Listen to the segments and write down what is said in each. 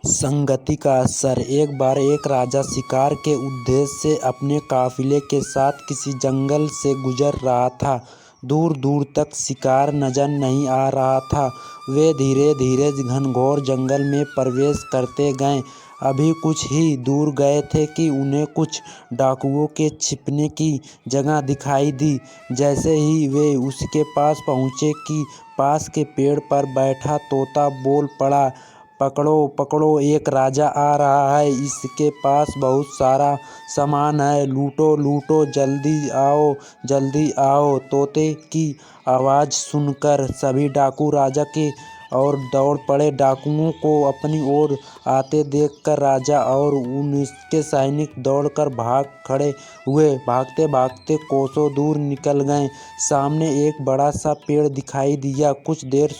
संगति का असर। एक बार एक राजा शिकार के उद्देश्य से अपने काफिले के साथ किसी जंगल से गुजर रहा था। दूर दूर तक शिकार नजर नहीं आ रहा था। वे धीरे धीरे घनघोर जंगल में प्रवेश करते गए। अभी कुछ ही दूर गए थे कि उन्हें कुछ डाकुओं के छिपने की जगह दिखाई दी। जैसे ही वे उसके पास पहुंचे कि पास के पेड़ पर बैठा तोता बोल पड़ा, पकड़ो पकड़ो, एक राजा आ रहा है। इसके पास बहुत सारा सामान है, लूटो लूटो, जल्दी आओ। तोते की आवाज़ सुनकर सभी डाकू राजा की ओर दौड़ पड़े। डाकुओं को अपनी ओर आते देखकर राजा और उसके सैनिक दौड़कर भाग खड़े हुए। भागते भागते कोसों दूर निकल गए। सामने एक बड़ा सा पेड़ दिखाई दिया। कुछ देर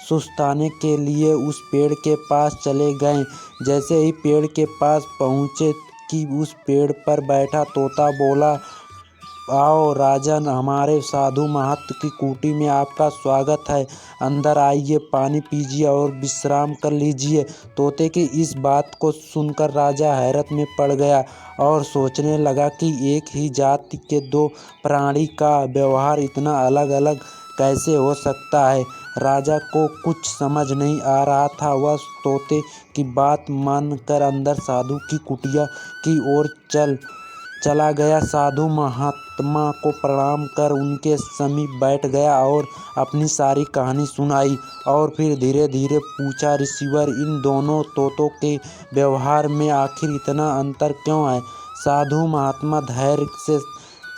सुस्ताने के लिए उस पेड़ के पास चले गए। जैसे ही पेड़ के पास पहुँचे कि उस पेड़ पर बैठा तोता बोला, आओ राजन, हमारे साधु महंत की कुटी में आपका स्वागत है। अंदर आइए, पानी पीजिए और विश्राम कर लीजिए। तोते की इस बात को सुनकर राजा हैरत में पड़ गया और सोचने लगा कि एक ही जाति के दो प्राणी का व्यवहार इतना अलग अलग कैसे हो सकता है। राजा को कुछ समझ नहीं आ रहा था। वह तोते की बात मानकर अंदर साधु की कुटिया की ओर चला गया। साधु महात्मा को प्रणाम कर उनके समीप बैठ गया और अपनी सारी कहानी सुनाई। और फिर धीरे धीरे पूछा, ऋषिवर, इन दोनों तोतों के व्यवहार में आखिर इतना अंतर क्यों है? साधु महात्मा धैर्य से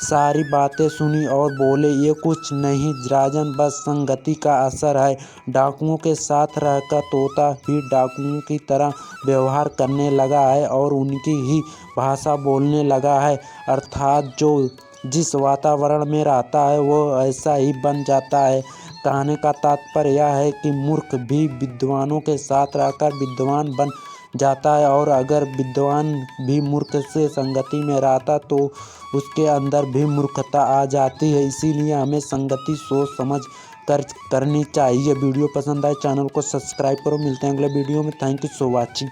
सारी बातें सुनी और बोले, ये कुछ नहीं राजन, बस संगति का असर है। डाकुओं के साथ रहकर तोता भी डाकुओं की तरह व्यवहार करने लगा है और उनकी ही भाषा बोलने लगा है। अर्थात जो जिस वातावरण में रहता है वो ऐसा ही बन जाता है। कहने का तात्पर्य यह है कि मूर्ख भी विद्वानों के साथ रहकर विद्वान बन जाता है, और अगर विद्वान भी मूर्ख से संगति में रहता तो उसके अंदर भी मूर्खता आ जाती है। इसीलिए हमें संगति सोच समझ कर करनी चाहिए। वीडियो पसंद आए चैनल को सब्सक्राइब करो। मिलते हैं अगले वीडियो में। Thank you so watching.